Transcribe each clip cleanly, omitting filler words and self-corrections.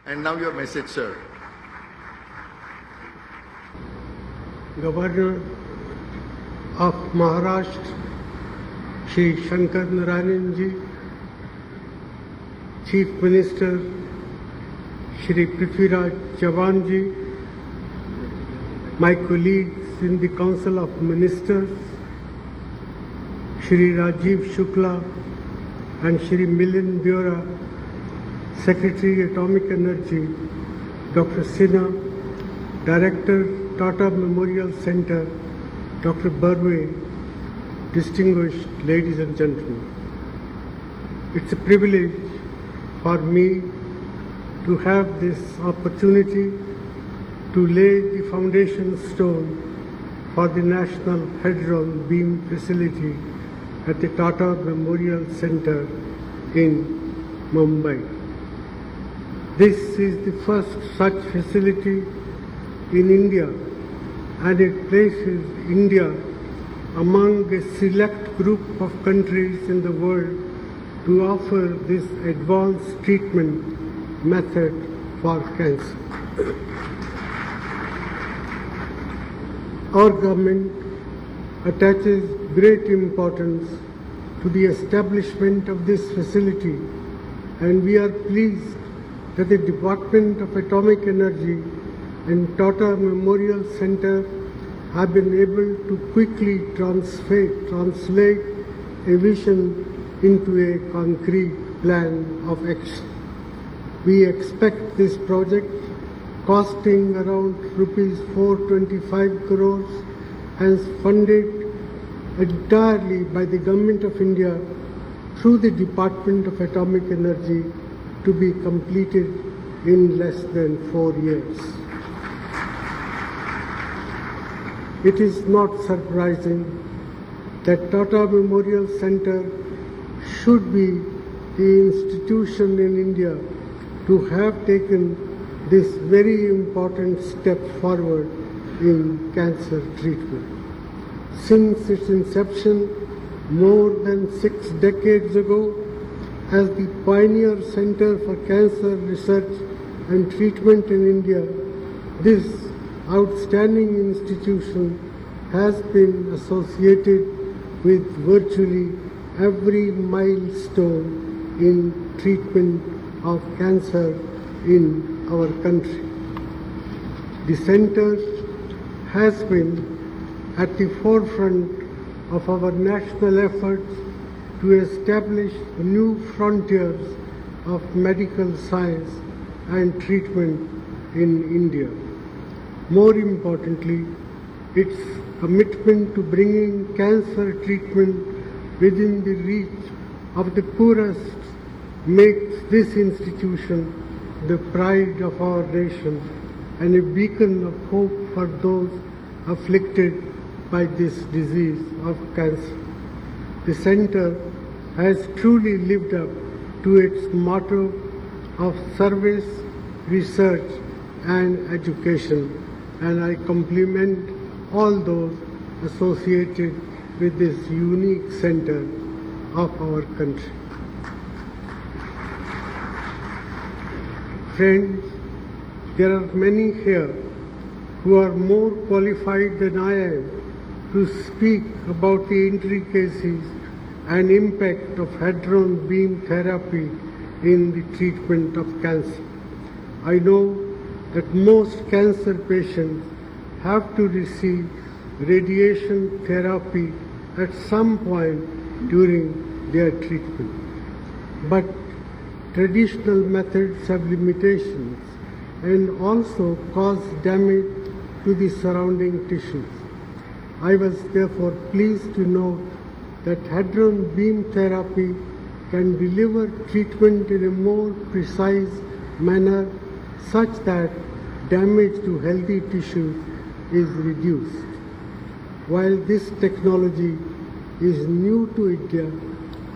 And now your message, sir. Governor of Maharashtra, Shri Shankar Narayan Ji, Chief Minister, Shri Prithviraj Chavan Ji, my colleagues in the Council of Ministers, Shri Rajiv Shukla and Shri Milind Deora, Secretary Atomic Energy, Dr. Sinha, Director Tata Memorial Center, Dr. Barve, distinguished ladies and gentlemen. It's a privilege for me to have this opportunity to lay the foundation stone for the National Hadron Beam Facility at the Tata Memorial Center in Mumbai. This is the first such facility in India, and it places India among a select group of countries in the world to offer this advanced treatment method for cancer. Our government attaches great importance to the establishment of this facility, and we are pleased that the Department of Atomic Energy and Tata Memorial Center have been able to quickly translate a vision into a concrete plan of action. We expect this project, costing around rupees 425 crores, and funded entirely by the Government of India through the Department of Atomic Energy, to be completed in less than 4 years. It is not surprising that Tata Memorial Center should be the institution in India to have taken this very important step forward in cancer treatment. Since its inception more than 6 decades ago, as the pioneer center for cancer research and treatment in India, this outstanding institution has been associated with virtually every milestone in treatment of cancer in our country. The center has been at the forefront of our national efforts to establish new frontiers of medical science and treatment in India. More importantly, its commitment to bringing cancer treatment within the reach of the poorest makes this institution the pride of our nation and a beacon of hope for those afflicted by this disease of cancer. The center has truly lived up to its motto of service, research and education, and I compliment all those associated with this unique center of our country. Friends, there are many here who are more qualified than I am to speak about the intricacies and impact of hadron beam therapy in the treatment of cancer. I know that most cancer patients have to receive radiation therapy at some point during their treatment. But traditional methods have limitations and also cause damage to the surrounding tissues. I was therefore pleased to note that hadron beam therapy can deliver treatment in a more precise manner such that damage to healthy tissues is reduced. While this technology is new to India,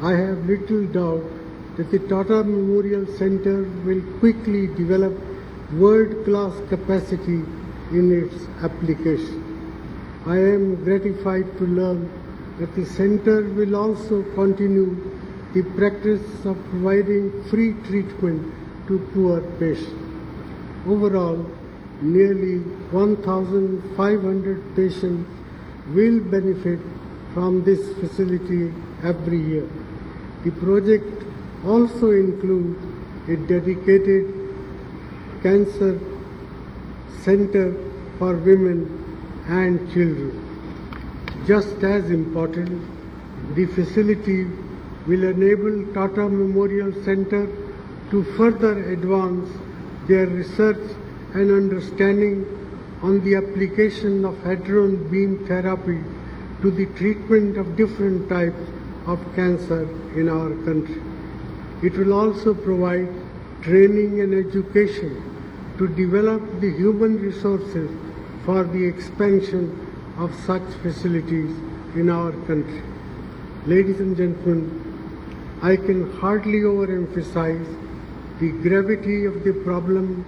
I have little doubt that the Tata Memorial Center will quickly develop world-class capacity in its application. I am gratified to learn that the center will also continue the practice of providing free treatment to poor patients. Overall, nearly 1,500 patients will benefit from this facility every year. The project also includes a dedicated cancer center for women and children. Just as important, the facility will enable Tata Memorial Center to further advance their research and understanding on the application of hadron beam therapy to the treatment of different types of cancer in our country. It will also provide training and education to develop the human resources for the expansion of such facilities in our country. Ladies and gentlemen, I can hardly overemphasize the gravity of the problem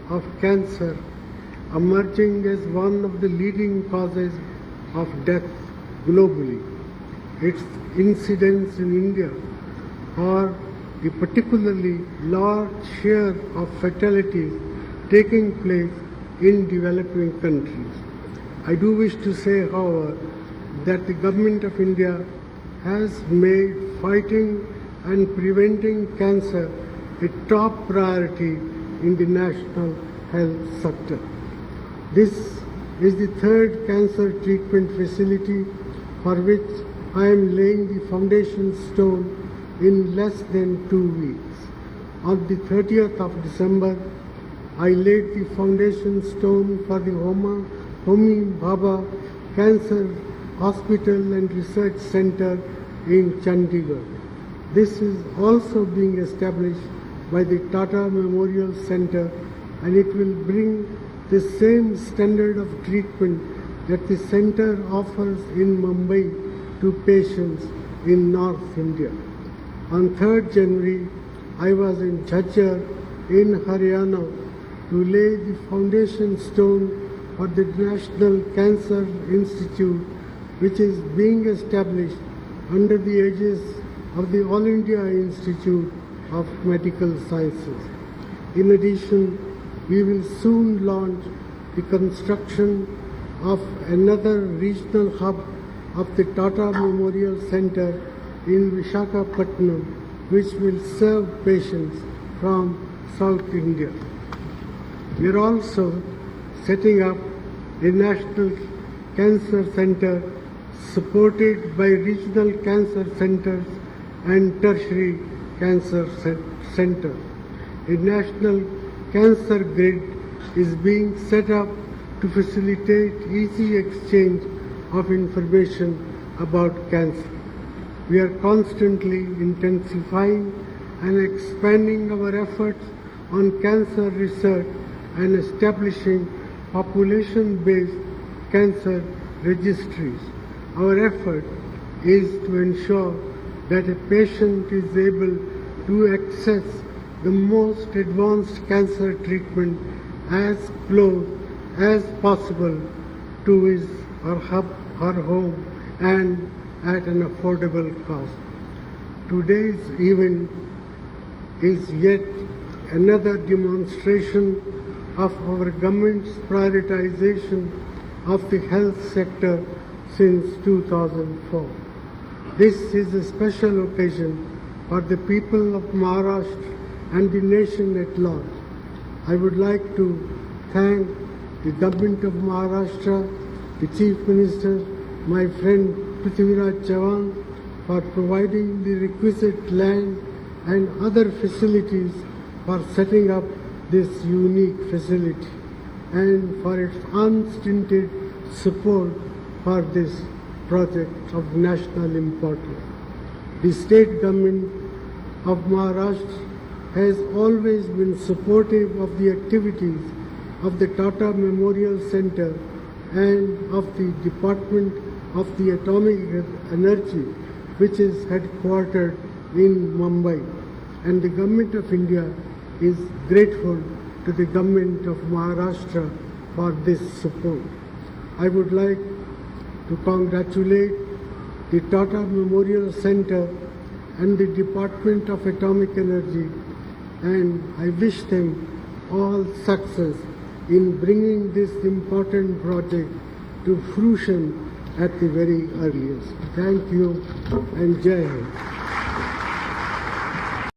of cancer emerging as one of the leading causes of death globally. Its incidence in India, or the particularly large share of fatalities taking place in developing countries. I do wish to say, however, that the Government of India has made fighting and preventing cancer a top priority in the national health sector. This is the third cancer treatment facility for which I am laying the foundation stone in less than 2 weeks. On the 30th of December, I laid the foundation stone for the Homi Bhabha Cancer Hospital and Research Center in Chandigarh. This is also being established by the Tata Memorial Center, and it will bring the same standard of treatment that the center offers in Mumbai to patients in North India. On 3rd January, I was in Jhajjar in Haryana to lay the foundation stone for the National Cancer Institute, which is being established under the aegis of the All India Institute of Medical Sciences. In addition, we will soon launch the construction of another regional hub of the Tata Memorial Center in Visakhapatnam, which will serve patients from South India. We are also setting up a national cancer center supported by regional cancer centers and tertiary cancer center. A national cancer grid is being set up to facilitate easy exchange of information about cancer. We are constantly intensifying and expanding our efforts on cancer research and establishing population-based cancer registries. Our effort is to ensure that a patient is able to access the most advanced cancer treatment as close as possible to his or her home and at an affordable cost. Today's event is yet another demonstration of our government's prioritization of the health sector since 2004. This is a special occasion for the people of Maharashtra and the nation at large. I would like to thank the government of Maharashtra, the Chief Minister, my friend Prithviraj Chavan, for providing the requisite land and other facilities for setting up this unique facility and for its unstinted support for this project of national importance. The state government of Maharashtra has always been supportive of the activities of the Tata Memorial Center and of the Department of the Atomic Energy, which is headquartered in Mumbai. And the Government of India is grateful to the Government of Maharashtra for this support. I would like to congratulate the Tata Memorial Center and the Department of Atomic Energy, and I wish them all success in bringing this important project to fruition at the very earliest. Thank you and Jai Hind.